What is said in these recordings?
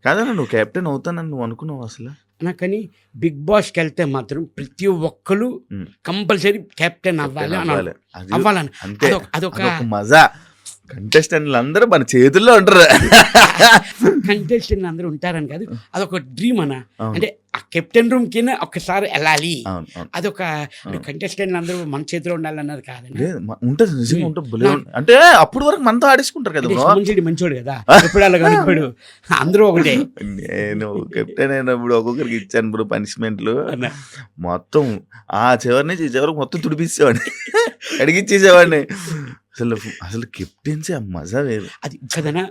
కాదన్నా నువ్వు కెప్టెన్ అవుతానని నువ్వు అనుకున్నావు అసలు? కానీ బిగ్ బాస్కి వెళ్తే మాత్రం ప్రతి ఒక్కరు కంపల్సరీ కెప్టెన్ అవ్వాలి అని అవ్వాలని అంతే, అదొక మజా. కంటెస్టెంట్లు అందరూ మన చేతుల్లో ఉంటారు. కంటెస్టెంట్లు అందరూ ఉంటారని కాదు, అదొక డ్రీమ్ అన్న. అంటే ఆ కెప్టెన్ రూమ్ కింద ఒక్కసారి వెళ్ళాలి, అదొక కంటెస్టెంట్లు అందరూ మన చేతిలో ఉండాలన్నది కాదండి. ఉంటుంది నిజంగా ఉంటుంది. అంటే అప్పుడు వరకు మనతో ఆడేసుకుంటారు కదా. మంచోడు కదా, ఎప్పుడు అలా కనుకోడు, అందరూ ఒకటే. నేను కెప్టెన్ అయినప్పుడు ఒక్కొక్కరికి ఇచ్చాను బ్రో పనిష్మెంట్లు. మొత్తం ఆ చివరి నుంచి ఈ చివరికి మొత్తం తుడిపిచ్చేవాడిని, అడిగిచ్చేసేవాడిని. అసలు కెప్టెన్సీ ఆ మజా వేరు అది కదనా.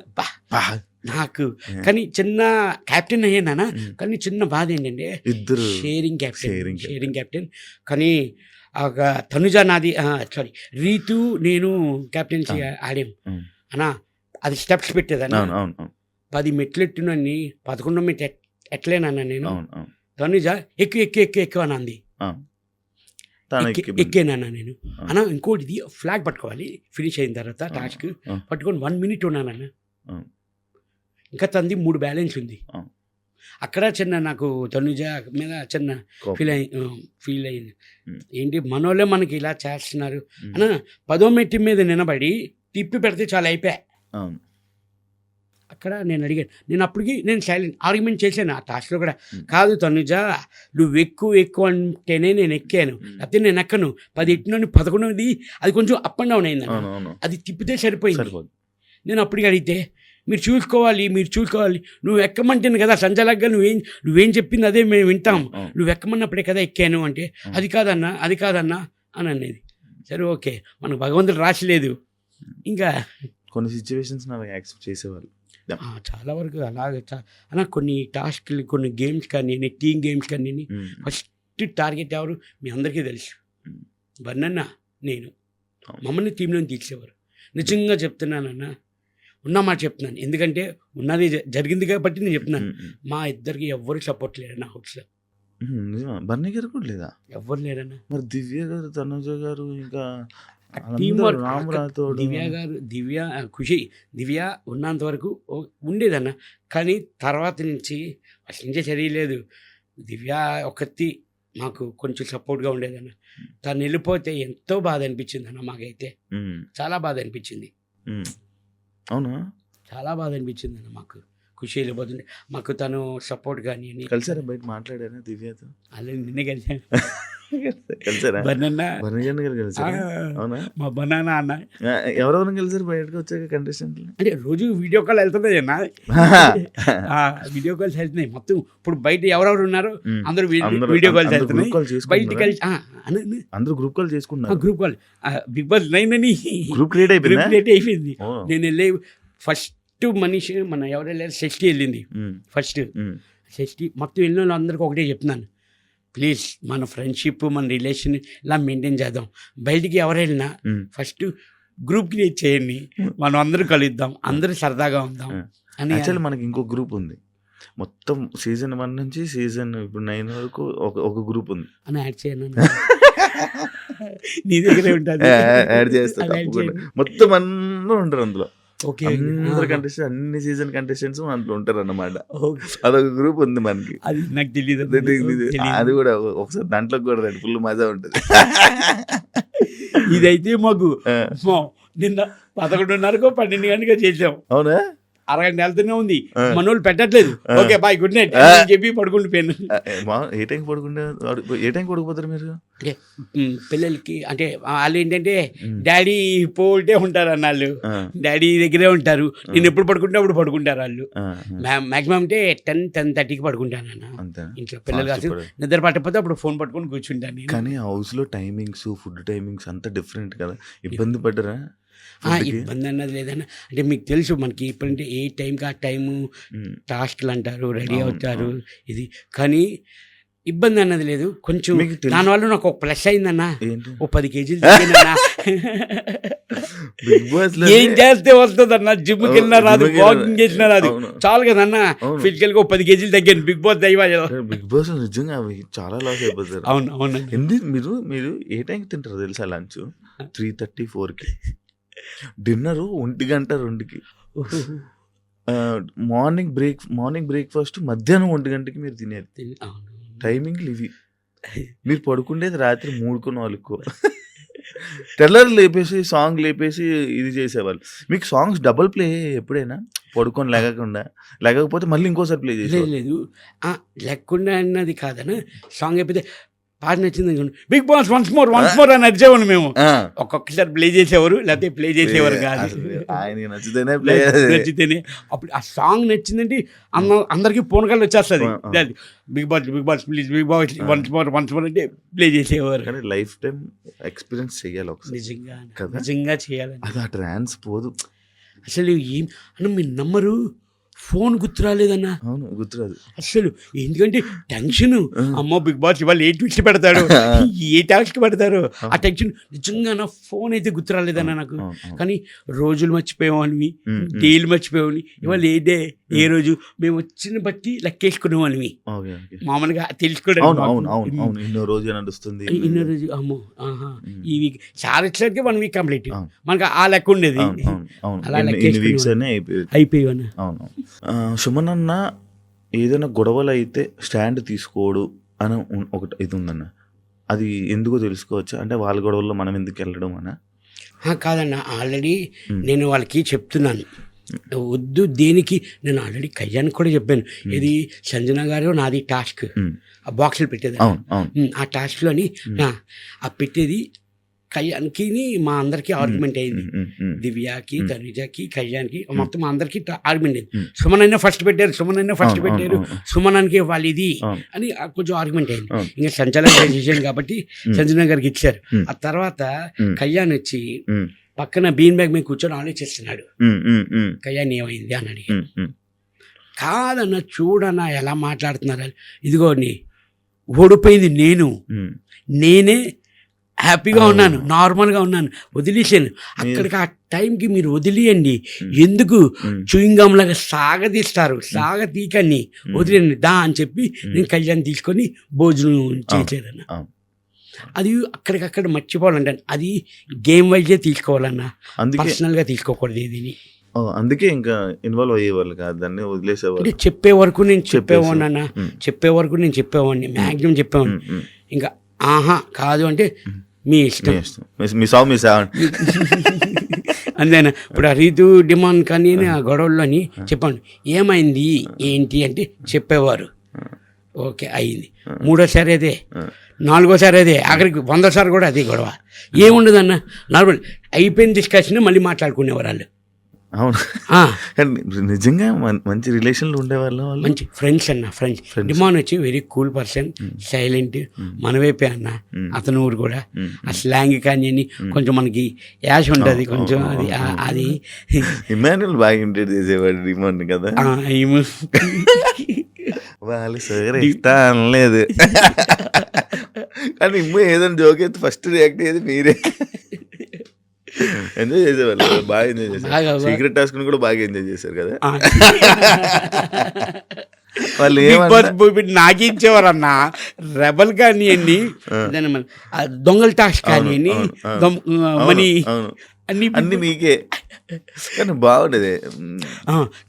నాకు కానీ చిన్న కెప్టెన్ అయ్యానా, కానీ చిన్న బాధ ఏంటంటే ఇద్దరు షేరింగ్ కెప్టెన్. కానీ తనుజ నాది సారీ రీతు నేను కెప్టెన్సీ ఆడాం అన్నా. అది స్టెప్స్ పెట్టేదన్నా, 10 మెట్లు ఎట్టునని 11వ మెట్లు ఎట్లేనన్నా నేను. తనుజ ఎక్కువ అని అంది, ఎక్కేనన్నా నేను. అన్నా ఇంకోటి ఇది ఫ్లాగ్ పట్టుకోవాలి ఫినిష్ అయిన తర్వాత, టాస్క్ పట్టుకొని 1 minute ఉన్నానన్నా. ఇంకా తంది 3 బ్యాలెన్స్ ఉంది. అక్కడ చిన్న నాకు తనుజ మీద చిన్న ఫీల్ అయింది. ఏంటి మనోళ్ళే మనకి ఇలా చేస్తున్నారు అన్న. 10వ మెట్టు మీద నిలబడి తిప్పి పెడితే చాలా అయిపోయా. అక్కడ నేను అడిగాను, నేను అప్పటికి నేను సైలెంట్ ఆర్గ్యుమెంట్ చేశాను ఆ టాస్క్లో కూడా. కాదు తనుజ, నువ్వు ఎక్కువ అంటేనే నేను ఎక్కాను, లేకపోతే నేను ఎక్కను. 10 ఎట్టినోని 11ది అది కొంచెం అప్ అండ్ డౌన్ అయింది, అది తిప్పితే సరిపోయింది. నేను అప్పటికి అడిగితే మీరు చూసుకోవాలి, నువ్వు ఎక్కమంటేను కదా సంజలగ్గా నువ్వేం చెప్పింది అదే మేము వింటాం, నువ్వు ఎక్కమన్నప్పుడే కదా ఎక్కాను అంటే అది కాదన్నా అని అనేది. సరే ఓకే, మనకు భగవంతుడు రాసిలేదు. ఇంకా కొన్ని సిచ్యువేషన్స్ నాకు యాక్సెప్ట్ చేసేవాళ్ళు చాలా వరకు అలాగే అలా కొన్ని టాస్క్లు, కొన్ని గేమ్స్ కానీ, టీమ్ గేమ్స్ కానీ ఫస్ట్ టార్గెట్ ఎవరు మీ అందరికీ తెలుసు, వర్ణన్న నేను. మమ్మల్ని టీంలో తీసేవారు. నిజంగా చెప్తున్నానన్న, ఉన్నమాట చెప్తున్నాను, ఎందుకంటే ఉన్నది జరిగింది కాబట్టి నేను చెప్తున్నాను. మా ఇద్దరికి ఎవ్వరు సపోర్ట్ లేరు నా హౌస్లో. బన్నీ గారు కూడా లేదా? ఎవ్వరు లేరన్న. మరి దివ్య గారు, తనుజ గారు, ఇంకా టీం వర్క్. దివ్య ఉన్నంత వరకు ఉండేదన్న, కానీ తర్వాత నుంచి అసలు నుంచే చదివలేదు. దివ్య ఒకటి మాకు కొంచెం సపోర్ట్గా ఉండేదన్న. తను వెళ్ళిపోతే ఎంతో బాధ అనిపించింది అన్న, మాకైతే చాలా బాధ అనిపించింది. అవునా? చాలా బాధ అనిపించింది అన్న మాకు. ఖుషి వెళ్ళిపోతుండే, మాకు తను సపోర్ట్ కానీ. కలిసారా బయట మాట్లాడారా దివ్యతో? అలా నిన్నే కలిసాను. మా బనానా అన్న ఎవరెవరు కలిసారు బయటకు వచ్చాక కంటెస్టెంట్లు? అంటే రోజు వీడియో కాల్ వెళ్తున్నాయి అన్న, వీడియో కాల్స్ వెళ్తున్నాయి మొత్తం. ఇప్పుడు బయట ఎవరెవరు ఉన్నారో అందరూ వీడియో కాల్స్ వెళ్తున్నాయి. బయట కలిసి అందరూ గ్రూప్ కాల్ చేసుకున్నారు. గ్రూప్ కాల్ బిగ్ బాస్ 9 అని గ్రూప్ క్రియేట్ అయిపోయింది. నేను వెళ్ళే ఫస్ట్ మనిషి మన ఎవరు వెళ్ళారు, షష్ఠి వెళ్ళింది ఫస్ట్. షష్ఠి మొత్తం వెళ్ళిన వాళ్ళు అందరికీ ఒకటే చెప్తున్నాను, ప్లీజ్ మన ఫ్రెండ్షిప్, మన రిలేషన్ ఇలా మెయింటైన్ చేద్దాం. బయటికి ఎవరు వెళ్ళినా ఫస్ట్ గ్రూప్ క్రియేట్ చేయండి, మనం అందరూ కలుద్దాం, అందరూ సరదాగా ఉందాం అని. యాక్చువల్లీ మనకి ఇంకో గ్రూప్ ఉంది, మొత్తం సీజన్ 1 నుంచి సీజన్ ఇప్పుడు 9 వరకు ఒక గ్రూప్ ఉంది అని యాడ్ చేయను. నీ దగ్గరే ఉంటుంది, యాడ్ చేస్తా. మొత్తం అందరూ ఉంటారు అందులో. అందరు కంటెస్టెంట్, అన్ని సీజన్ కంటెస్టెంట్స్ అందులో ఉంటారు అన్నమాట. అదొక గ్రూప్ ఉంది మనకి. అది నాకు తెలియదు. అది కూడా ఒకసారి దాంట్లో కూడా రండి, ఫుల్ మజా ఉంటుంది. ఇదైతే మాకు నిన్న 11:30 12 గంటగా చేసాం. అవునా? అరగంట వెళ్తూనే ఉంది, మనోళ్ళు పెట్టట్లేదు. ఓకే బాయ్ గుడ్ నైట్ చెప్పి పడుకుంటుపోయాను. ఏ టైం పడుకుపోతారు మీరు? పిల్లలకి అంటే వాళ్ళు ఏంటంటే డాడీ పోల్టే ఉంటారు అన్నాళ్ళు, డాడీ దగ్గరే ఉంటారు. నేను ఎప్పుడు పడుకుంటే అప్పుడు పడుకుంటారు వాళ్ళు. మాక్సిమం అంటే 10-10:30కి పడుకుంటాను అన్న ఇంట్లో. పిల్లలు కాదు నిద్ర పట్టకపోతే అప్పుడు ఫోన్ పట్టుకొని కూర్చుంటాను. కానీ హౌస్ లో టైమింగ్స్, ఫుడ్ టైమింగ్స్ అంతా డిఫరెంట్ కదా, ఇబ్బంది పడ్డరా? ఇబ్బంది అన్నది లేదన్న. అంటే మీకు తెలుసు మనకి ఇప్పుడంటే ఏ టైంకి ఆ టైము టాస్క్లు అంటారు, రెడీ అవుతారు ఇది, కానీ ఇబ్బంది అన్నది లేదు. కొంచెం దానివల్ల నాకు ఒక ప్లస్ అయిందన్న, ఓ 10 kgs తగ్గినన్నా. ఏం చేస్తే వస్తుందన్న, జిమ్కి వెళ్ళినా రాదు, వాకింగ్ చేసినా రాదు, చాలు కదన్న. ఫిజికల్ గా 10 kgs తగ్గాను. బిగ్ బాస్ దైవాలు. బిగ్ బాస్ నిజంగా చాలా లాస్ అయిపోతారు. అవును అవును. మీరు ఏ టైంకి తింటారు తెలుసా? లంచ్ 3:30-4కి, డిన్నరు 1 గంట 2కి. మార్నింగ్ బ్రేక్ఫాస్ట్ మధ్యాహ్నం 1 గంటకి మీరు తినేది అవును. టైమింగ్లు ఇవి. మీరు పడుకుండేది రాత్రి 3కో 4కో. తెల్లారి లేపేసి సాంగ్ లేపేసి ఇది చేసేవాళ్ళు. మీకు సాంగ్స్ డబుల్ ప్లే ఎప్పుడైనా పడుకొని లేకపోతే మళ్ళీ ఇంకోసారి ప్లే లేదు చేసేవాళ్ళు? లేదు లేకుండా అన్నది కాదన్న సాంగ్ అయిపోతే పాట నచ్చింది అనుకోండి బిగ్ బాస్ వన్స్ మోర్ అని అరిచేవాడు మేము. ఆ, ఒక్కొక్కసారి ప్లే చేసేవారు లేకపోతే ప్లే చేసేవారు కాదు. అసలు ఆయనకి నచ్చితేనే ప్లే. నచ్చితేనే అప్పుడు ఆ సాంగ్ నచ్చిందంటే అందరికి పూనకాలు వచ్చేస్తుంది. Bigg Boss please Bigg Boss once more అంటే ప్లే చేసేవారు. కానీ లైఫ్ టైం ఎక్స్పీరియన్స్ చెయ్యాలి ఒకసారి నిజంగా కదా. నిజంగా చేయాలని అది ఆ ట్రాన్స్ పోదు. అసలు ఏం అన్న మీరు నమ్మరు ఫోన్ గుర్తు రాలేదన్న. అవును, గుర్తురాదు. అసలు ఎందుకంటే టెన్షన్. అమ్మో బిగ్ బాస్ ఇవాళ ఏ ట్విస్ట్ పెడతాడు, ఏ టాస్క్ పెడతారు, ఆ టెన్షన్. నిజంగా నా ఫోన్ అయితే గుర్తు రాలేదన్న నాకు. కానీ రోజులు మర్చిపోయేవాళ్ళవి, డేలు మర్చిపోయేవాళ్ళని. ఇవాళ ఏ రోజు మేము వచ్చిన బట్టి లెక్కేసుకునేవాళ్ళవి మామూలుగా తెలుసుకోవడం. ఇన్నో రోజు నడుస్తుంది, ఇన్నో రోజు అమ్మో ఈ వీక్ చాలా వచ్చేసరికి 1 వీక్ కంప్లీట్ మనకు ఆ లెక్క ఉండేది. అలా లెక్కేసుకుని అయిపోయాను. అవును. సుమన్ అన్న ఏదైనా గొడవలు అయితే స్టాండ్ తీసుకోడు అని ఒకటి ఇది ఉందన్న. అది ఎందుకో తెలుసుకోవచ్చా? అంటే వాళ్ళ గొడవల్లో మనం ఎందుకు వెళ్ళడం అన్న? కాదన్న, ఆల్రెడీ నేను వాళ్ళకి చెప్తున్నాను వద్దు దేనికి. నేను ఆల్రెడీ కళ్యాణ్ కూడా చెప్పాను. ఇది సంజన గారు నాది టాస్క్ ఆ బాక్సులు పెట్టేది. ఆ టాస్క్లోని ఆ పెట్టేది కళ్యాణ్కి మా అందరికి ఆర్గ్యుమెంట్ అయింది. దివ్యాకి, తనుజకి, కళ్యాణ్కి మొత్తం మా అందరికి ఆర్గ్యుమెంట్ అయింది. సుమన్ అయినా ఫస్ట్ పెట్టారు, సుమనానికి వాళ్ళు ఇది అని కొంచెం ఆర్గ్యుమెంట్ అయింది. ఇంకా సంచలన చేసాను కాబట్టి సంజన గారికి ఇచ్చారు. ఆ తర్వాత కళ్యాణ్ వచ్చి పక్కన బీన్ బ్యాగ్ మీద కూర్చొని ఆలోచిస్తున్నాడు. కళ్యాణ్ ఏమైంది అని అడిగి, కాదన్న చూడన్నా ఎలా మాట్లాడుతున్నారు. ఇదిగోని ఓడిపోయింది నేనే హ్యాపీగా ఉన్నాను, నార్మల్గా ఉన్నాను, వదిలేసాను. అక్కడికి ఆ టైంకి మీరు వదిలేయండి, ఎందుకు చూయింగం లాగా సాగతీకని వదిలేండి దా అని చెప్పి నేను కళ్యాణ్ తీసుకొని భోజనం చేసేదన్న. అది అక్కడికక్కడ మర్చిపోవాలంటే అది గేమ్ వైజే తీసుకోవాలన్నా, పర్సనల్గా తీసుకోకూడదు ఏదిని. అందుకే ఇంకా ఇన్వాల్వ్ అయ్యేవాళ్ళు కాదు, దాన్ని వదిలేసేవాళ్ళు. అంటే చెప్పే వరకు నేను చెప్పేవాడిని మ్యాక్సిమం చెప్పేవాడిని. ఇంకా కాదు అంటే మీ ఇష్టం, మీ సాగు మీ సాగు అంతేనా. ఇప్పుడు ఆ రీతు డిమాండ్ కానీ ఆ గొడవల్లోని చెప్పండి ఏమైంది ఏంటి అంటే చెప్పేవారు. ఓకే అయింది. 3వసారి అదే, 4వసారి అదే, ఆఖరికి 100సారి కూడా అదే గొడవ. ఏముండదన్న నార్మల్ అయిపోయిన డిస్కషన్ మళ్ళీ మాట్లాడుకునేవారు వాళ్ళు. అవును, నిజంగా మంచి రిలేషన్లు ఉండేవాళ్ళు, మంచి ఫ్రెండ్స్ అన్న. ఫ్రెండ్స్ డిమాండ్ వచ్చి వెరీ కూల్ పర్సన్, సైలెంట్, మనవైపే అన్న. అతను ఊరు కూడా ఆ స్లాంగ్ కానీ కొంచెం మనకి యాష్ ఉంటుంది కొంచెం. అది ఇమాన్యుల్ బాగా ఇంటెడ్ చేసేవాడు డిమాండ్ కదా. వాళ్ళు సరే ఇష్టం లేదు కానీ ఏదైనా జోక్ అయితే ఫస్ట్ రియాక్ట్ అయ్యేది మీరే. ఎంజాయ్ చేసేవాళ్ళు, బాగా ఎంజాయ్ చేశారు. సీక్రెట్ టాస్క్ కూడా బాగా ఎంజాయ్ చేశారు కదా. వాళ్ళు నాకించేవారు అన్న రెబల్ కానివ్వండి, దొంగల టాస్క్ కానివ్వండి, మనీ అన్ని మీకే. కానీ బాగుండేది.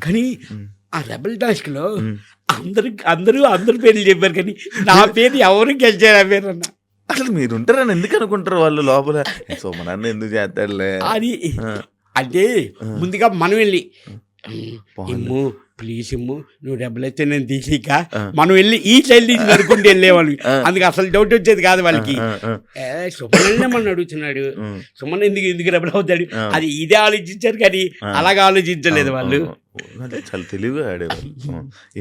కానీ ఆ రెబల్ టాస్క్ లో అందరూ పేర్లు చెప్పారు కానీ నా పేరు ఎవరు గెలిచారు ఆ పేరు అన్న. అసలు మీరు ఉంటారని ఎందుకు అనుకుంటారు వాళ్ళు లోపల, సోమనాన్ని ఎందుకు చేస్తాడులే అది. అంటే ముందుగా మనం వెళ్ళి ఇమ్ము ప్లీజ్ ఇమ్ము, నువ్వు డబ్బులు అయితే నేను తీసిక మనం వెళ్ళి ఈ సైడ్ నుంచి నడుకుంటూ వెళ్ళేవాళ్ళు. అందుకు అసలు డౌట్ వచ్చేది కాదు వాళ్ళకి. సుమన్ మనం అడుగుతున్నాడు, సుమన్ ఎందుకు డబ్బులు అవుతాడు, అది ఇదే ఆలోచించారు కానీ అలాగే ఆలోచించలేదు వాళ్ళు. చాలా తెలివిగా ఆడేవాళ్ళు.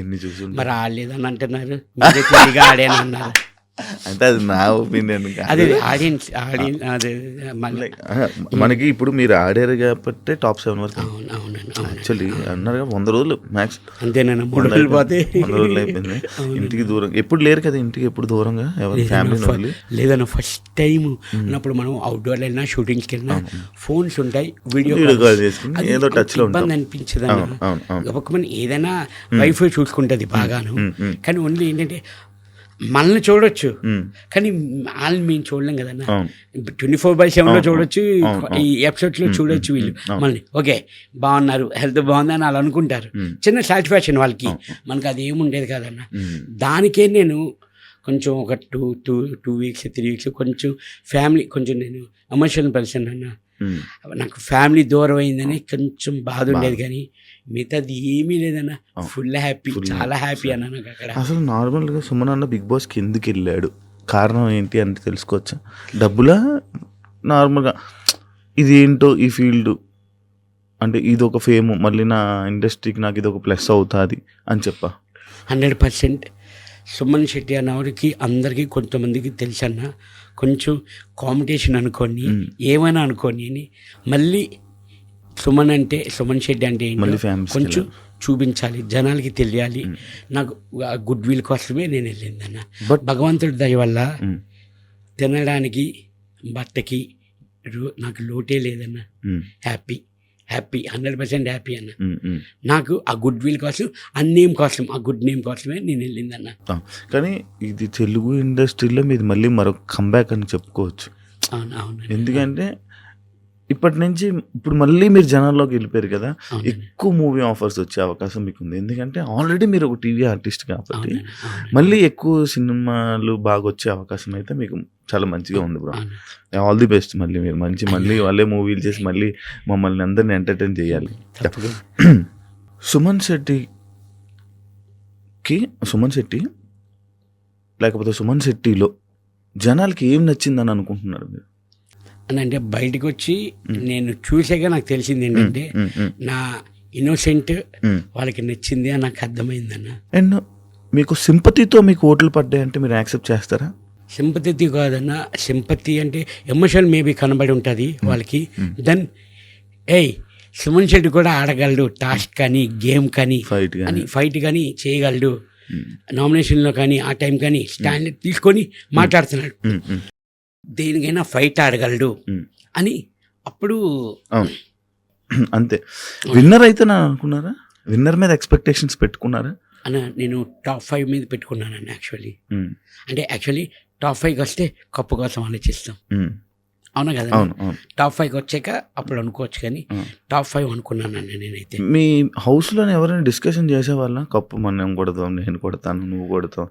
ఎన్ని చూసి మరి ఆడలేదని అంటున్నారు, మీరే తెలివిగా ఆడానన్నారు. అంటే అది నా ఒపీనియన్. అదే ఆడియన్స్ మనకి ఇప్పుడు మీరు ఆడారు కాబట్టి టాప్ 7 వరకు. యాక్చువల్లీ అన్నారు కదా 100 రోజులు మ్యాక్స్. అంతేనా? 3 రోజులు పోతే 100 రోజులు అయిపోయింది. ఇంటికి దూరం ఎప్పుడు లేరు కదా, ఇంటికి ఎప్పుడు దూరంగా ఎవరి ఫ్యామిలీ లేదన్న. ఫస్ట్ టైం అన్నప్పుడు మనం అవుట్డోర్ వెళ్ళినా షూటింగ్స్కి వెళ్ళినా ఫోన్స్ ఉంటాయి, వీడియో కాల్ చేసుకుని ఏదో టచ్ లో ఇబ్బంది అనిపించదు అన్న. ఒక ఏదైనా వైఫై చూసుకుంటుంది బాగాను. కానీ ఓన్లీ ఏంటంటే మనల్ని చూడొచ్చు ఉమ్, కానీ వాళ్ళని మేము చూడలేం కదన్నా. అవును 24/7 చూడొచ్చు, అవును, ఈ ఎపిసోడ్స్లో చూడొచ్చు వీళ్ళు అవును. మనల్ని. ఓకే బాగున్నారు, హెల్త్ బాగుంది అని వాళ్ళు అనుకుంటారు. ఉమ్, చిన్న సాటిస్ఫాక్షన్ వాళ్ళకి. అవును. మనకు అది ఏముండేది కాదన్న. ఉమ్, దానికే నేను కొంచెం ఒక 2 వీక్స్ 3 వీక్స్ కొంచెం ఫ్యామిలీ, కొంచెం నేను ఎమోషనల్ పర్సన్ అన్న. ఉమ్. నాకు ఫ్యామిలీ దూరం అయిందని కొంచెం బాధ ఉండేది, కానీ మిగతాది ఏమీ లేదన్న. అవును. ఫుల్ హ్యాపీ, Full చాలా హ్యాపీ అన్న నాకు అక్కడ. అసలు నార్మల్గా సుమన్ అన్న బిగ్ బాస్కి ఎందుకు వెళ్ళాడు, కారణం ఏంటి అంటే తెలుసుకోవచ్చా? డబ్బులా, నార్మల్గా ఇది ఏంటో ఈ ఫీల్డ్ అంటే ఇది ఒక ఫేమ్, మళ్ళీ నా ఇండస్ట్రీకి నాకు ఇది ఒక ప్లస్ అవుతుంది అని చెప్పా? 100% సుమన్ శెట్టి అన్నవాడికి అందరికీ కొంతమందికి తెలుసన్న. కొంచెం కాంపిటీషన్ అనుకోని, ఏమైనా అనుకోని అని మళ్ళీ సుమన్ శెట్టి అంటే మళ్ళీ ఏంటో ఫ్యామిలీ కొంచెం చూపించాలి, జనాలకి తెలియాలి. నాకు గుడ్ విల్ కోసమే నేను వెళ్ళిందన్న. బట్ భగవంతుడి దయ వల్ల తినడానికి బట్టకి నాకు లోటే లేదన్న. హ్యాపీ 100% హ్యాపీ అన్న. నాకు ఆ గుడ్ విల్ కోసం, ఆ నేమ్ కోసం, ఆ గుడ్ నేమ్ కోసమే నేను వెళ్ళిందన్న. కానీ ఇది తెలుగు ఇండస్ట్రీలో మీది మళ్ళీ మరొక కంబ్యాక్ అని చెప్పుకోవచ్చు. అవును అవును ఎందుకంటే ఇప్పటి నుంచి ఇప్పుడు మళ్ళీ మీరు జనాల్లోకి వెళ్ళిపోయారు కదా, ఎక్కువ మూవీ ఆఫర్స్ వచ్చే అవకాశం మీకు ఉంది. ఎందుకంటే ఆల్రెడీ మీరు ఒక టీవీ ఆర్టిస్ట్ కాబట్టి మళ్ళీ ఎక్కువ సినిమాలు బాగా వచ్చే అవకాశం అయితే మీకు చాలా మంచిగా ఉంది బ్రో. All the best. మళ్ళీ మీరు మళ్ళీ వాళ్ళే మూవీలు చేసి మళ్ళీ మమ్మల్ని అందరిని ఎంటర్టైన్ చేయాలి. సుమన్ శెట్టి లేకపోతే సుమన్ శెట్టిలో జనాలకి ఏం నచ్చిందని అనుకుంటున్నారు మీరు? అని అంటే బయటకు వచ్చి నేను చూసాక నాకు తెలిసింది ఏంటంటే నా ఇన్నోసెంట్ వాళ్ళకి నచ్చింది అని నాకు అర్థమైందన్న. అండ్ మీకు సింపతితో మీకు ఓట్లు పడ్డాయంటే మీరు యాక్సెప్ట్ చేస్తారా? సింపతి కాదన్న, సింపతి అంటే ఎమోషన్ మేబీ కనబడి ఉంటుంది వాళ్ళకి. దెన్ సుమన్ శెట్టి కూడా ఆడగలడు, టాస్క్ కానీ గేమ్ కానీ ఫైట్ కానీ చేయగలడు, నామినేషన్లో కానీ ఆ టైం కానీ స్టాండ్ తీసుకొని మాట్లాడుతున్నాడు, దేనికైనా ఫైట్ ఆడగలడు అని. అప్పుడు అంతే. విన్నర్ అయితే నా అనుకున్నారా? విన్నర్ మీద ఎక్స్పెక్టేషన్స్ పెట్టుకున్నారా? అన్న నేను టాప్ 5 మీద పెట్టుకున్నానన్న. యాక్చువల్లీ టాప్ 5కి వస్తే కప్పు కోసం ఆలోచిస్తాం, అవునా కదా? టాప్ 5కి వచ్చాక అప్పుడు అనుకోవచ్చు, కానీ టాప్ 5 అనుకున్నానన్న నేనైతే. మీ హౌస్లో ఎవరైనా డిస్కషన్ చేసేవాళ్ళ, కప్పు మనం కొడతాం, నేను కొడతాను, నువ్వు కొడతావు,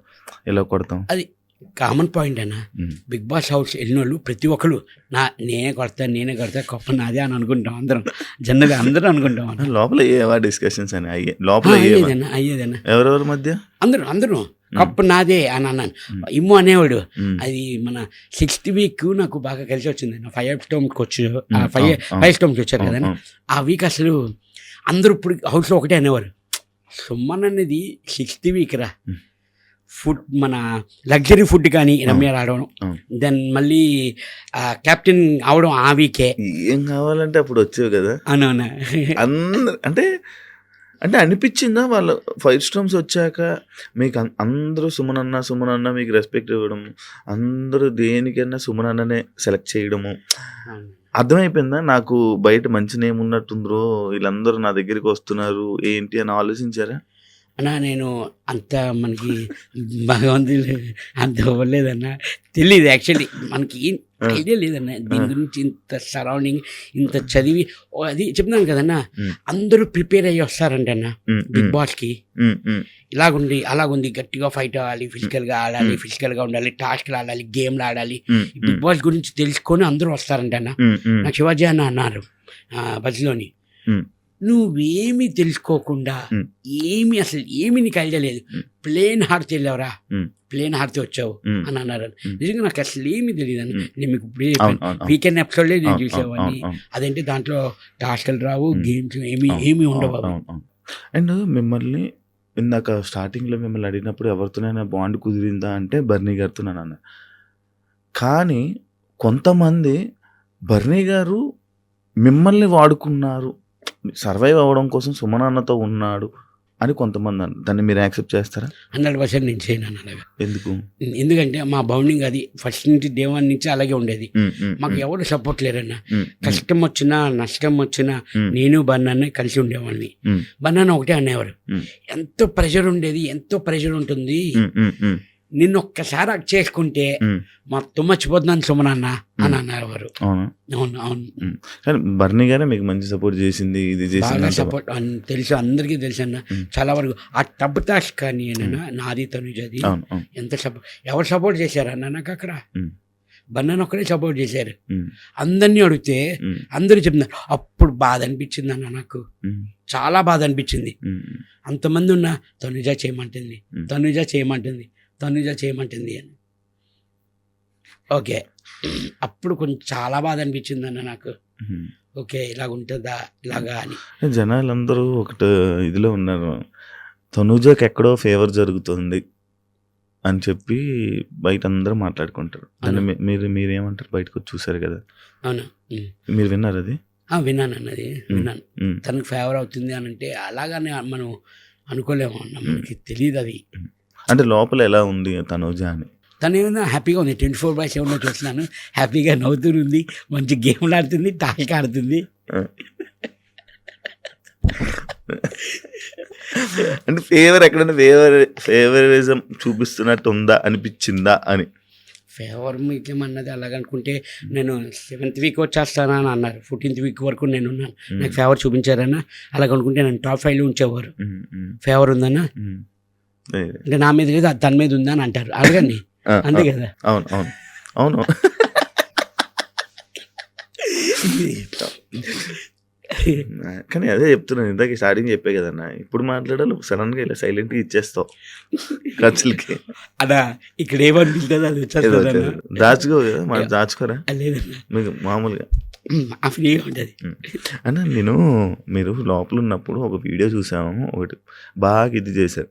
ఎలా కొడతాం? అది కామన్ పాయింట్ అన్న. బిగ్ బాస్ హౌస్ వెళ్ళిన వాళ్ళు ప్రతి ఒక్కరు నేనే కొడతా కప్పు నాదే అని అనుకుంటాం అందరం, జనరల్గా అందరూ అనుకుంటాం. లోపల ఏవా డిస్కషన్స్ అని లోపల అయ్యేదన్న ఎవరెవరి మధ్య అందరూ కప్పు నాదే అని అన్నాను. ఇమ్ము అనేవాడు. అది మన 6th వీక్ నాకు బాగా కలిసి వచ్చింది. 5 స్టోమ్కి వచ్చారు, 5 స్టోమ్కి వచ్చారు కదా. ఆ వీక్ అసలు అందరూ ఇప్పుడు హౌస్లో ఒకటే అనేవారు, సుమన్ అనేది 6th వీక్ రా, ఫుడ్ మన లగ్జరీ ఫుడ్ కానీ రమ్య రావడం, దెన్ మళ్ళీ కెప్టెన్ అవడం ఆ వీకే. ఏం కావాలంటే అప్పుడు వచ్చేవి కదా. అవునవునా అంటే అనిపించిందా వాళ్ళ 5 స్టోమ్స్ వచ్చాక మీకు అందరూ సుమన్ అన్న మీకు రెస్పెక్ట్ ఇవ్వడం, అందరూ దేనికైనా సుమన్ అన్ననే సెలెక్ట్ చేయడము అర్థమైపోయిందా? నాకు బయట మంచి నేమ్ ఉన్నట్టుందో, వీళ్ళందరూ నా దగ్గరికి వస్తున్నారు ఏంటి అని ఆలోచించారా? అన్నా నేను అంత మనకి భగవంతుడు అంత ఇవ్వలేదన్న, తెలియదు. యాక్చువల్లీ మనకి ఐడియా లేదన్న దీని గురించి. ఇంత సరౌండింగ్, ఇంత చదివి అది చెప్తున్నాను కదన్నా, అందరూ ప్రిపేర్ అయ్యి వస్తారంటన్న బిగ్ బాస్కి. ఇలాగుంది అలాగుంది, గట్టిగా ఫైట్ అవ్వాలి, ఫిజికల్గా ఆడాలి, ఫిజికల్గా ఉండాలి, టాస్క్లు ఆడాలి, గేమ్లు ఆడాలి, బిగ్ బాస్ గురించి తెలుసుకొని అందరూ వస్తారంటన్న. నాకు శివాజీ అన్న అన్నారు బస్లోని, నువ్వేమి తెలుసుకోకుండా అసలు ఏమి నీకు ఐడియా లేదు, ప్లేన్ హార్ట్ వెళ్ళావురా, ప్లేన్ హార్ట్ వచ్చావు అని అన్నారు. నిజంగా నాకు అసలు ఏమి తెలియదు అని. నేను మీకు వీకెండ్ ఎపిసోడ్లే నేను చూసేవాడిని. అదేంటి దాంట్లో టాస్క్లు రావు, గేమ్స్ ఏమి ఉండవు. అండ్ మిమ్మల్ని ఇందాక స్టార్టింగ్లో మిమ్మల్ని అడిగినప్పుడు ఎవరితోనైనా బాండ్ కుదిరిందా అంటే బర్నీ గారితో అన్న. కానీ కొంతమంది బర్నీ గారు మిమ్మల్ని వాడుకున్నారు, సర్వైవ్ అవ్వడం కోసం సుమన్ అన్నతో ఉన్నాడు అని కొంతమంది అన్నారు. దాన్ని మీరు యాక్సెప్ట్ చేస్తారా? 100% నేను చేయను అలాగా. ఎందుకంటే మా బౌండింగ్ అది ఫస్ట్ నుంచి డే 1 నుంచి అలాగే ఉండేది. మాకు ఎవరు సపోర్ట్ లేరన్న. కష్టం వచ్చినా నష్టం వచ్చినా నేను బన్నాన్ని కలిసి ఉండేవాడిని. బన్నాన్న ఒకటే అనేవారు, ఎంతో ప్రెషర్ ఉండేది, ఎంతో ప్రెషర్ ఉంటుంది, నిన్ను ఒక్కసారి అది చేసుకుంటే మొత్తం మర్చిపోతున్నాను సుమనన్న అని అన్నారు వారు. అవును అవును అవును కానీ బర్నీ గారే మీకు మంచి సపోర్ట్ చేసింది, ఇది బాగా చేసింది. సపోర్ట్ తెలుసు, అందరికీ తెలుసు అన్న. చాలా వరకు ఆ టబ్ టాస్క్ కానీ అన్న నాది తనుజది అవును అవును ఎంత సపోర్ట్, ఎవరు సపోర్ట్ చేశారన్న నాకు అక్కడ? బన్నను ఒక్కడే సపోర్ట్ చేశారు. అందరినీ అడిగితే అందరూ చెప్తున్నారు. అప్పుడు బాధ అనిపించింది అన్న, నాకు చాలా బాధ అనిపించింది. అంతమంది ఉన్నా తనుజ చేయమంటుంది, తనుజ చేయమంటుంది, తనుజ చేయమంటుంది అని. ఓకే, అప్పుడు కొంచెం చాలా బాధ అనిపించింది అన్న నాకు. ఓకే, ఇలాగ ఉంటుందా ఇలాగా అని. జనాలందరూ ఒకటి ఇదిలో ఉన్నారు, తనుజకి ఎక్కడో ఫేవర్ జరుగుతుంది అని చెప్పి బయట అందరూ మాట్లాడుకుంటారు. దాన్ని మీరేమంటారు? బయటకు వచ్చి చూసారు కదా, అవునా? మీరు విన్నారు అది? విన్నాను అన్నది, విన్నాను. తనకు ఫేవర్ అవుతుంది అని అంటే అలాగానే మనం అనుకోలేము అన్న, మనకి తెలియదు అది. అంటే లోపల ఎలా ఉంది తనుజ అని? తను ఏమైనా హ్యాపీగా ఉంది, 24/7 చూస్తున్నాను, హ్యాపీగా నవ్వుతుంది, మంచి గేమ్లు ఆడుతుంది, టాక్ ఆడుతుంది. అంటే ఫేవర్ ఎక్కడైనా ఫేవరిజం చూపిస్తున్నట్టు ఉందా, అనిపించిందా అని? ఫేవర్ మీకేమన్నది అలాగనుకుంటే నేను 7th వీక్ వచ్చేస్తానా అని అన్నారు. 14th వీక్ వరకు నేను ఉన్నాను, నాకు ఫేవర్ చూపించారన్నా. అలాగనుకుంటే నేను టాప్ 5లో ఉంచేవారు. ఫేవర్ ఉందన్నా అంటే నా మీద లేదు, అది తన మీద ఉందా అని అంటారు. అడగండి, అంతే కదా? అవును అవును అవును. కానీ అదే చెప్తున్నాను, ఇందాక స్టార్టింగ్ చెప్పే కదన్నా, ఇప్పుడు మాట్లాడాలి సడన్ గా ఇలా సైలెంట్ గా ఇచ్చేస్తావు ఖర్చులకి. అదా ఇక్కడ ఏమనిపిస్తుంది అది వచ్చేస్తుంది. దాచుకో కదా, మన దాచుకోరా లేదన్నా, మీకు మామూలుగా ఫ్రీగా ఉంటుంది అన్న. మీరు లోపల ఉన్నప్పుడు ఒక వీడియో చూసాము, ఒకటి బాగా ఇది చేశారు.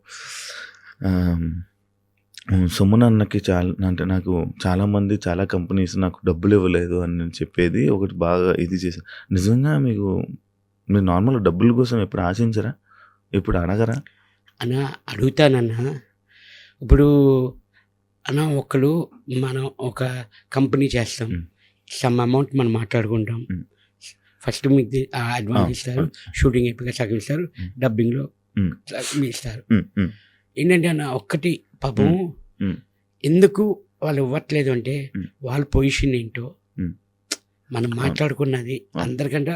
సుమన్ అన్నకి అంటే నాకు చాలామంది చాలా కంపెనీస్ నాకు డబ్బులు ఇవ్వలేదు అని చెప్పేది ఒకటి బాగా ఇది చేశారు. నిజంగా మీరు నార్మల్గా డబ్బుల కోసం ఎప్పుడు ఆశించరా? ఎప్పుడు అడగరా? అన్న అడుగుతానన్నా. ఇప్పుడు అన్న ఒకరు మనం ఒక కంపెనీ చేస్తాం, సమ్ అమౌంట్ మనం మాట్లాడుకుంటాం. ఫస్ట్ మీకు అడ్వాన్స్ ఇస్తారు, షూటింగ్ అయిపోయి సగం ఇస్తారు, డబ్బింగ్లో ఇస్తారు. ఏంటంటే అన్న ఒక్కటి పాపం ఎందుకు వాళ్ళు ఇవ్వట్లేదు అంటే వాళ్ళ పొజిషన్ ఏంటో మనం మాట్లాడుకున్నది అందరికంటే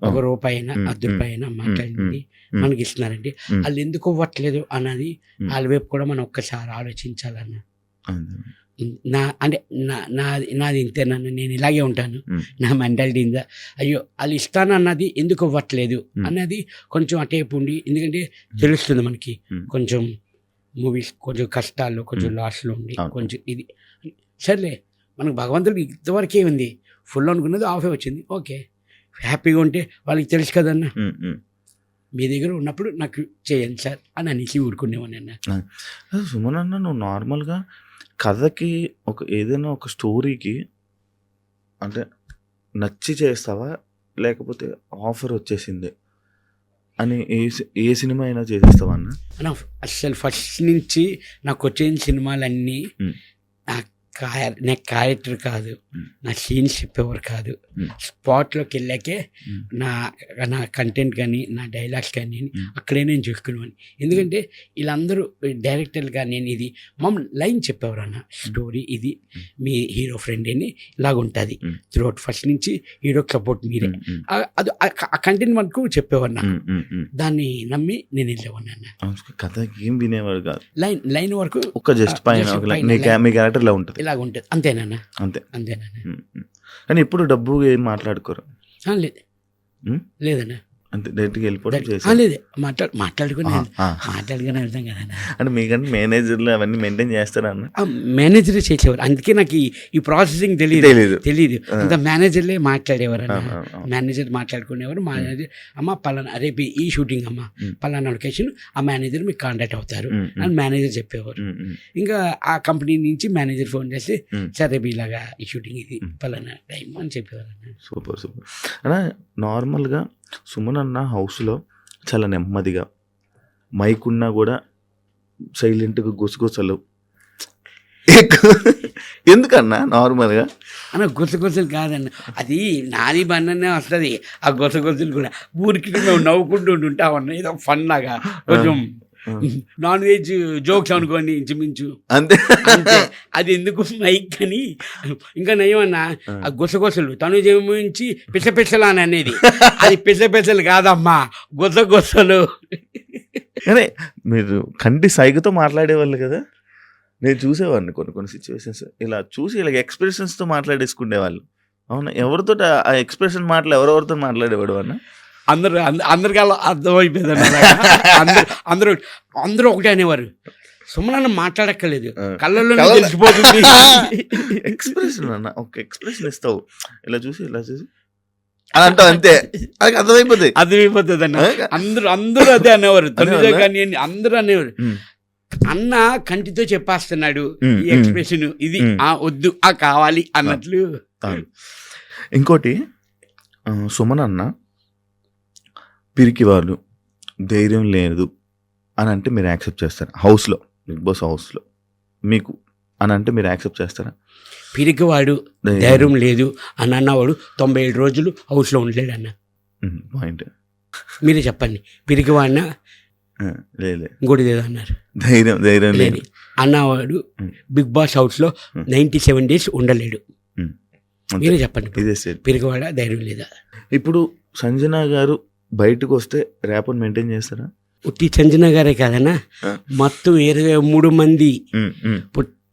₹1 అయినా ₹10 అయినా మాట్లాడింది మనకి ఇస్తున్నారండి. వాళ్ళు ఎందుకు ఇవ్వట్లేదు అన్నది వాళ్ళ వైపు కూడా మనం ఒక్కసారి ఆలోచించాలన్న. నాది ఇంతేనన్న, నేను ఇలాగే ఉంటాను, నా మెంటాలిటీ ఇందా. అయ్యో వాళ్ళు ఇస్తాను అన్నది ఎందుకు ఇవ్వట్లేదు అన్నది కొంచెం అటేపు ఉండి, ఎందుకంటే తెలుస్తుంది మనకి కొంచెం మూవీస్ కొంచెం కష్టాల్లో కొంచెం లాస్లో ఉండి కొంచెం ఇది సర్లే, మనకు భగవంతుడికి ఇంతవరకే ఉంది, ఫుల్ అనుకున్నది ఆఫే వచ్చింది. ఓకే, హ్యాపీగా ఉంటే వాళ్ళకి తెలుసు కదన్న, మీ దగ్గర ఉన్నప్పుడు నాకు చేయండి సార్ అని అనేసి ఊరుకునేవాడిని అన్న. సుమన్ అన్న, నువ్వు నార్మల్గా కథకి ఏదైనా ఒక స్టోరీకి అంటే నచ్చి చేస్తావా, లేకపోతే ఆఫర్ వచ్చేసింది అని ఏ సినిమా అయినా చేసేస్తావా అన్న? అసలు ఫస్ట్ నుంచి నాకు వచ్చిన సినిమాలన్నీ నా క్యారెక్టర్ కాదు, నా సీన్స్ చెప్పేవారు కాదు. స్పాట్లోకి వెళ్ళాకే నా కంటెంట్ కానీ నా డైలాగ్స్ కానీ అక్కడే నేను చూసుకునేవాడిని. ఎందుకంటే వీళ్ళందరూ డైరెక్టర్లు కానీ నేను ఇది మమ్మల్ని లైన్ చెప్పేవారు అన్న, స్టోరీ ఇది మీ హీరో ఫ్రెండ్ అని ఇలాగ ఉంటుంది త్రూఅవుట్, ఫస్ట్ నుంచి హీరోకి సపోర్ట్ మీరే, అది ఆ కంటెంట్ మనకు చెప్పేవారు నాకు. దాన్ని నమ్మి నేను వెళ్ళేవాడిని అన్న. కథ ఏం వినేవాడు కాదు, లైన్ వరకు ఒక జస్ట్ పైన మీ క్యారెక్టర్ ఇలా ఉంటుంది, ఇలాగ ఉంటుంది అంతేనా? అంతేనా? కానీ ఇప్పుడు డబ్బు ఏం మాట్లాడుకోరు? లేదన్నా, అంతే డైరెక్ట్గా వెళ్ళిపోవడం లేదు, మాట్లాడుకుని వెళ్తాం కదా. అంటే మీకంటే మేనేజర్లు అవన్నీ మెయింటైన్ చేస్తారా అన్న? మేనేజర్ చేసేవారు, అందుకే నాకు ఈ ప్రాసెసింగ్ తెలియదు. అంత మేనేజర్లే మాట్లాడేవారు అన్న. మేనేజర్ మాట్లాడుకునేవారు. మేనేజర్ అమ్మ పలానా రేపు ఈ షూటింగ్ అమ్మ పలానా లొకేషన్, ఆ మేనేజర్ మీకు కాంటాక్ట్ అవుతారు అని మేనేజర్ చెప్పేవారు. ఇంకా ఆ కంపెనీ నుంచి మేనేజర్ ఫోన్ చేసి సరే రేపు ఇలాగా ఈ షూటింగ్ ఇది పలానా టైం అని చెప్పేవారు అన్న. సూపర్ అన్న. నార్మల్గా సుమన్ అన్న హౌస్లో చాలా నెమ్మదిగా, మైక్ ఉన్నా కూడా సైలెంట్గా గుసగుసలు ఎందుకన్నా? నార్మల్గా అన్న గుసగుసలు కాదన్న, అది నాది బండనే వస్తుంది. ఆ గుసగుసలు కూడా ఊరికి మేము నవ్వుకుంటూ ఉంటామన్న, ఏదో ఫన్ లాగా కొంచెం నాన్ వెజ్ జోక్స్ అనుకోండి ఇంచుమించు అంతే. అంతే. అది ఎందుకు మైక్ అని ఇంకా నయమన్నా ఆ గుసగుసలు తనుజమించి పిసపిసలు అని అనేది అది పిసపిసలు కాదమ్మా గుసగుసలు. కానీ మీరు కంటి సైగతో మాట్లాడేవాళ్ళు కదా, నేను చూసేవాడిని కొన్ని సిచ్యువేషన్స్ ఇలా చూసి ఇలా ఎక్స్ప్రెషన్స్తో మాట్లాడేసుకునేవాళ్ళు. అవునా, ఎవరితో ఆ ఎక్స్ప్రెషన్ మాటలు ఎవరెవరితో మాట్లాడేవాడు అన్న? అందరికి అలా అర్థమైపోయింది. అందరూ అందరూ ఒకటే అనేవారు, సుమనన్న మాట్లాడక్కర్లేదు కళ్ళల్లో తెలిసిపోతుంది. ఎక్స్ప్రెషన్ అన్న, ఒక ఎక్స్ప్రెషన్ ఇస్తావు ఇలా చూసి అని అంటావు అంతే, అది అర్థమైపోతుంది అన్న. అందరూ అదే అనేవారు, తొలిదో కానీ అందరూ అనేవారు, అన్న కంటితో చెప్పేస్తున్నాడు ఈ ఎక్స్ప్రెషన్, ఇది వద్దు కావాలి అన్నట్లు. ఇంకోటి సుమన్ అన్న పిరికి వాళ్ళు, ధైర్యం లేదు అని అంటే మీరు యాక్సెప్ట్ చేస్తారా? హౌస్లో, బిగ్ బాస్ హౌస్లో మీకు అని అంటే మీరు యాక్సెప్ట్ చేస్తారా? పిరికివాడు, ధైర్యం లేదు అని అన్నవాడు 97 రోజులు హౌస్లో ఉండలేడు అన్న. పాయింట్ మీరే చెప్పండి, పిరికివాడినా లేదు ఇంకోటి ఏదో అన్నారు, ధైర్యం లేదు అన్నవాడు బిగ్ బాస్ హౌస్లో 97 days ఉండలేడు. మీరే చెప్పండి, పిరికివాడా ధైర్యం లేదా? ఇప్పుడు సంజన గారు బయటకు వస్తే ర్యాప్ని మెయింటైన్ చేస్తారా? ఉట్టి సంజన గారే కాదన్నా, మొత్తం 23 మంది,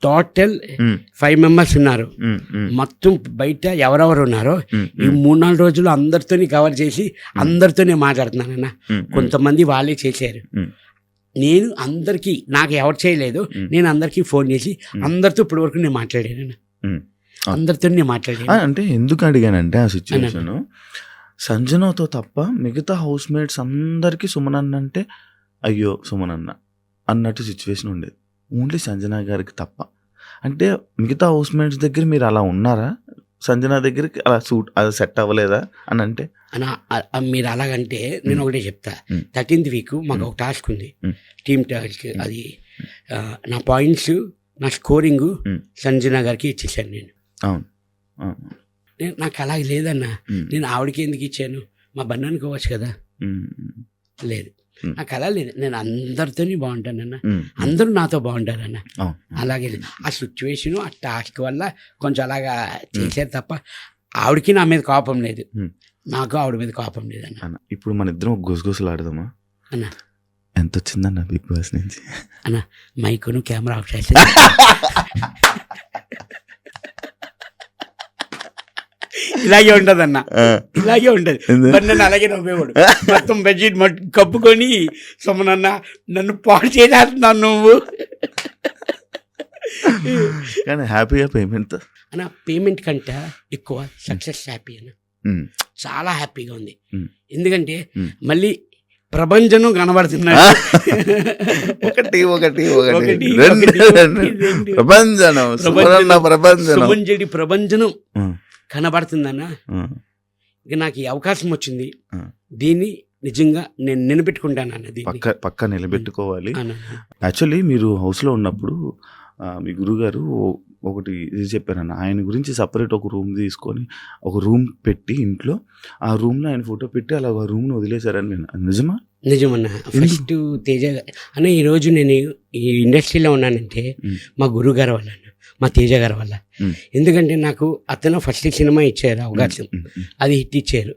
టోటల్ 5 members ఉన్నారు. మొత్తం బయట ఎవరెవరు ఉన్నారో ఈ 3-4 రోజులు అందరితోని కవర్ చేసి అందరితోనే మాట్లాడుతున్నానన్న. కొంతమంది వాళ్ళే చేశారు, నేను అందరికీ, నాకు ఎవరు చేయలేదు, నేను అందరికీ ఫోన్ చేసి అందరితో ఇప్పటి వరకు నేను మాట్లాడాను, అందరితో నేను మాట్లాడాను. అంటే ఎందుకు అడిగానంటే ఆ సిచ్యువేషన్ సంజనతో తప్ప మిగతా హౌస్ మేట్స్ అందరికీ సుమనన్న అంటే అయ్యో సుమనన్న అన్నట్టు సిచ్యువేషన్ ఉండేది, ఓన్లీ సంజన గారికి తప్ప. అంటే మిగతా హౌస్ మేట్స్ దగ్గర మీరు అలా ఉన్నారా? సంజన దగ్గరికి అలా అది సెట్ అవ్వలేదా అని అంటే? మీరు అలాగంటే నేను ఒకటే చెప్తా, 13th week మాకు ఒక టాస్క్ ఉంది, టీమ్ టాస్క్. అది నా పాయింట్స్, నా స్కోరింగ్ సంజన గారికి ఇచ్చేసాను నేను. అవును, నాకు అలాగే లేదన్నా, నేను ఆవిడకి ఎందుకు ఇచ్చాను, మా బంధానికి ఇవ్వచ్చు కదా. లేదు, నాకు అలా లేదు, నేను అందరితో బాగుంటానన్న, అందరూ నాతో బాగుంటారన్న. అలాగే లేదు, ఆ సిచ్యువేషన్ ఆ టాస్క్ వల్ల కొంచెం అలాగా చేశారు తప్ప ఆవిడకి నా మీద కోపం లేదు, నాకు ఆవిడ మీద కోపం లేదన్న. ఇప్పుడు మన ఇద్దరం గుసగుసలు ఆడదామా అన్న? ఎంత వచ్చిందన్న బిగ్ బాస్ నుంచి అన్న? మైకును కెమెరా ఆఫ్ చేసి ఇలాగే ఉంటది అన్న, ఇలాగే ఉంటది. మరి నన్ను అలాగే నవ్వేవాడు, మొత్తం బెడ్షీట్ కప్పుకొని సుమనన్న నన్ను పాడు చేసేస్తున్నాను నువ్వు. కానీ హ్యాపీగా పేమెంట్ అన్న, పేమెంట్ కంటే ఎక్కువ సక్సెస్ హ్యాపీ అన్న, చాలా హ్యాపీగా ఉంది. ఎందుకంటే మళ్ళీ ప్రభంజనం కనబడుతున్నాడు. ప్రభంజనం కనబడుతుందన్న. ఇక నాకు ఈ అవకాశం వచ్చింది, దీన్ని నిజంగా నేను నిలబెట్టుకుంటాను అన్నది. పక్కా నిలబెట్టుకోవాలి. యాక్చువల్లీ మీరు హౌస్లో ఉన్నప్పుడు మీ గురుగారు ఒకటి ఇది చెప్పారన్న, ఆయన గురించి సపరేట్ ఒక రూమ్ తీసుకొని ఒక రూమ్ పెట్టి ఇంట్లో ఆ రూమ్లో ఆయన ఫోటో పెట్టి అలా ఆ రూమ్ను వదిలేశారని నేను. నిజమా? నిజమన్నా. ఫస్ట్ తేజ అన్న, ఈరోజు నేను ఈ ఇండస్ట్రీలో ఉన్నానంటే మా గురువు గారి వల్ల, మా తేజ గారి వల్ల. ఎందుకంటే నాకు అతను ఫస్ట్ సినిమా ఇచ్చారు అవకాశం, అది హిట్ ఇచ్చారు.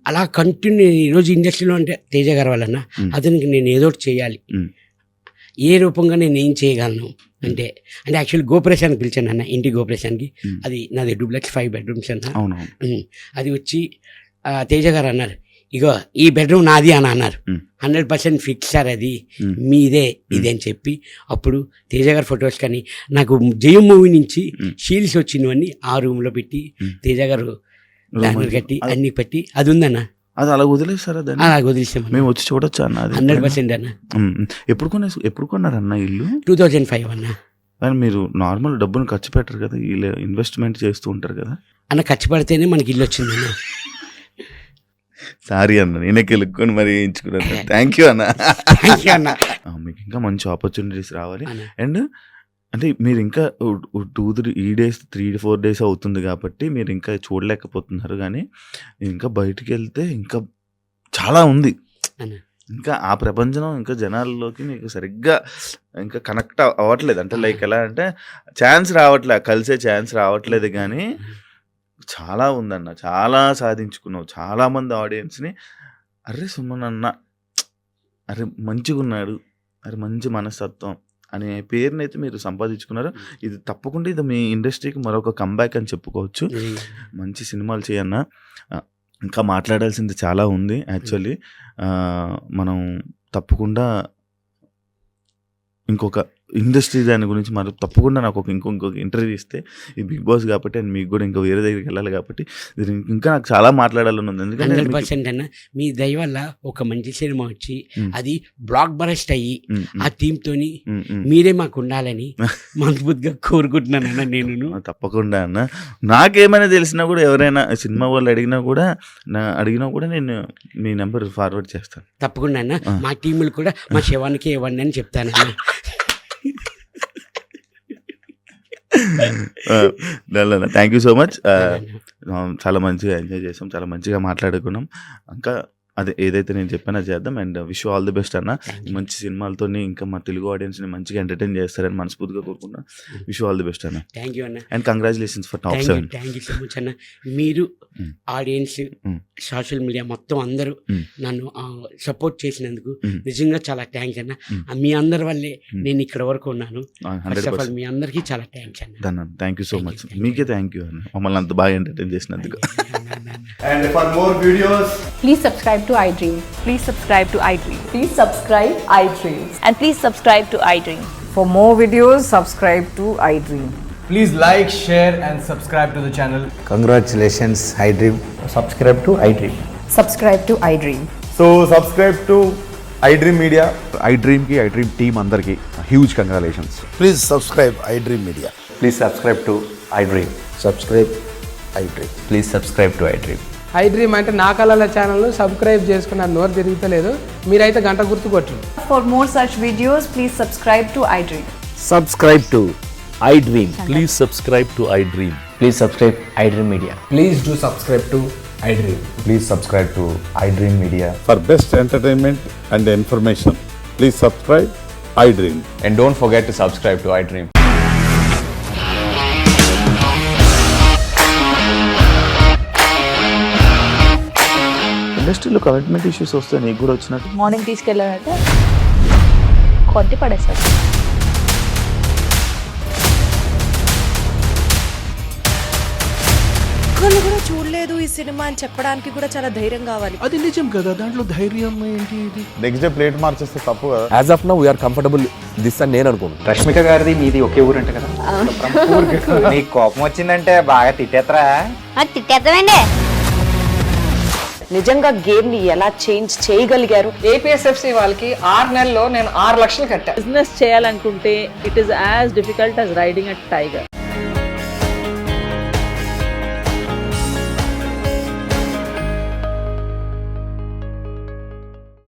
అలా కంటిన్యూ ఈరోజు ఇండస్ట్రీలో అంటే తేజ గారి వల్ల అతనికి నేను ఏదో ఒకటి చేయాలి, ఏ రూపంగా నేను ఏం చేయగలను అంటే యాక్చువల్లీ గోపురేషానికి పిలిచాను అన్న, ఇంటి గోపురేషానికి. అది నాది 5 bedrooms అన్న. అది వచ్చి తేజ గారు అన్నారు, ఇగో ఈ బెడ్రూమ్ నాది అని అన్నారు. 100% ఫిక్స్ సార్, అది మీదే ఇదే అని చెప్పి అప్పుడు తేజ గారి ఫొటోస్ కానీ నాకు జయం మూవీ నుంచి షీల్డ్స్ వచ్చినవన్నీ ఆ రూమ్లో పెట్టి తేజ గారు బ్యానర్ కట్టి అన్ని పెట్టి అది ఉందన్న. అది అలా వదిలేస్తారా? అలా వదిలేసాం, మేము వచ్చి చూడొచ్చు అన్న. 100% అన్న. ఎప్పుడు కొన్నారన్న ఇల్లు? 2005 అన్న. కానీ మీరు నార్మల్ డబ్బును ఖర్చు పెట్టరు కదా, వీళ్ళు ఇన్వెస్ట్మెంట్ చేస్తూ ఉంటారు కదా అన్న. ఖర్చు పెడితేనే మనకి ఇల్లు వచ్చిందన్న. సారీ అన్న, నేనే కెలుక్కొని మరి వేయించుకున్నాను. థ్యాంక్ యూ అన్న. మీకు ఇంకా మంచి ఆపర్చునిటీస్ రావాలి. అండ్ అంటే మీరు ఇంకా 3-4 days అవుతుంది కాబట్టి మీరు ఇంకా చూడలేకపోతున్నారు, కానీ ఇంకా బయటికి వెళ్తే ఇంకా చాలా ఉంది. ఇంకా ఆ ప్రపంచం ఇంకా జనాల్లోకి నీకు సరిగ్గా ఇంకా కనెక్ట్ అవ్వట్లేదు. అంటే లైక్ ఎలా అంటే ఛాన్స్ రావట్లేదు, కలిసే ఛాన్స్ రావట్లేదు. కానీ చాలా ఉందన్న, చాలా సాధించుకున్నావు. చాలామంది ఆడియన్స్ని అరే సుమన్ అన్న, అరే మంచిగా ఉన్నాడు, అరే మంచి మనస్తత్వం అనే పేరునైతే మీరు సంపాదించుకున్నారు. ఇది తప్పకుండా ఇది మీ ఇండస్ట్రీకి మరొక కంబ్యాక్ అని చెప్పుకోవచ్చు. మంచి సినిమాలు చేయన్న. ఇంకా మాట్లాడాల్సింది చాలా ఉంది యాక్చువల్లీ. మనం తప్పకుండా ఇంకొక ఇండస్ట్రీ దాని గురించి మరి తప్పకుండా నాకు ఇంకొక ఇంటర్వ్యూ ఇస్తే, ఈ బిగ్ బాస్ కాబట్టి అండ్ మీకు కూడా ఇంకా వేరే దగ్గరికి వెళ్ళాలి కాబట్టి ఇంకా నాకు చాలా మాట్లాడాలని ఉంది. ఎందుకంటే 100% అన్న మీ దయ వల్ల ఒక మంచి సినిమా వచ్చి అది బ్లాక్ బరస్ట్ అయ్యి ఆ థీమ్తోని మీరే మాకు ఉండాలని మనస్ఫూర్తిగా కోరుకుంటున్నానన్న. నేను తప్పకుండా అన్న, నాకేమైనా తెలిసినా కూడా ఎవరైనా సినిమా వాళ్ళు అడిగినా కూడా నేను మీ నెంబర్ ఫార్వర్డ్ చేస్తాను తప్పకుండా అన్న. మా టీములు కూడా మా శవానికి ఇవ్వండి అని చెప్తానన్న. Thank you so much. చాలా మంచిగా ఎంజాయ్ చేసాం, చాలా మంచిగా మాట్లాడుకున్నాం. ఇంకా అదే ఏదైతే నేను చెప్పానో చేద్దాం. And wish all the best అన్న. మంచి సినిమాలతో ఇంకా మా తెలుగు ఆడియన్స్ని మంచిగా ఎంటర్టైన్ చేస్తారని మనస్ఫూర్తిగా కోరుకున్నా. విష్ ఆల్ ది బెస్ట్ అన్న. థ్యాంక్ యూ అన్న. And congratulations for top 7. Thank you so much అన్న. మీరు ఆడియన్స్, సోషల్ మీడియా మొత్తం అందరూ నన్ను సపోర్ట్ చేసినందుకు నిజంగా చాలా థ్యాంక్స్ అన్న. మీ అందరి వల్లే నేను ఇక్కడ వరకు ఉన్నాను. ఫస్ట్ ఆఫ్ ఆల్ మీ అందరికీ చాలా థ్యాంక్స్ అన్న. Thank you so much. మీకే థ్యాంక్ యూ అన్న, మమ్మల్ని అంత బాగా ఎంటర్టైన్ చేసినందుకు. And for more videos, please subscribe to iDream. Please subscribe to iDream. Please subscribe iDream. And please subscribe to iDream. For more videos, subscribe to iDream. please like, share and subscribe to the channel. Congratulations, iDream. Subscribe to iDream. Subscribe to iDream. So subscribe to iDream Media. iDream ki iDream team andarki huge congratulations. Please subscribe iDream Media. Please subscribe to iDream. Subscribe iDream. Please subscribe to iDream. iDream అంటే నా కళల channel subscribe చేసుకున్న నోరు తిరుగుతలేదు, మీరైతే గంట గుర్తు కొట్టండి. For more such videos, please subscribe to iDream. Subscribe to iDream. Please subscribe to iDream. Please subscribe iDream Media. Please do subscribe to iDream. Please subscribe to iDream Media. For best entertainment and information, please subscribe iDream. And don't forget to subscribe to iDream. ఇండస్ట్రీలో commitment issues వస్తే నీకు కూడా వచ్చినట్టు morning తీసుకెళ్ళాలంటే కొద్ది పడేస్తారు. ఒక్కళ్ళు కూడా చూడలేదు ఈ సినిమా అని చెప్పడానికి కూడా చాలా ధైర్యం కావాలి. అది నిజం కదా, దాంట్లో ధైర్యం ఏంటి? ఇది నెక్స్ట్ డే ప్లేట్ మార్చేస్తే తప్పు కదా. As of now we are comfortable this అని నేను అనుకుంటున్నాను. రష్మిక గారిది మీది ఒకే ఊరంట కదా. నీకు కోపం వచ్చిందంటే బాగా తిట్టేత్తరా? తిట్టేద్దామండి. నిజంగా గేమ్ ని ఎలా చేంజ్ చేయగలిగారు? ఏపీఎస్ఎఫ్సి వాళ్ళకి 6 నెలల్లో నేను 6 లక్షలు కట్టా. బిజినెస్ చేయాలనుకుంటే it is as difficult as riding a tiger.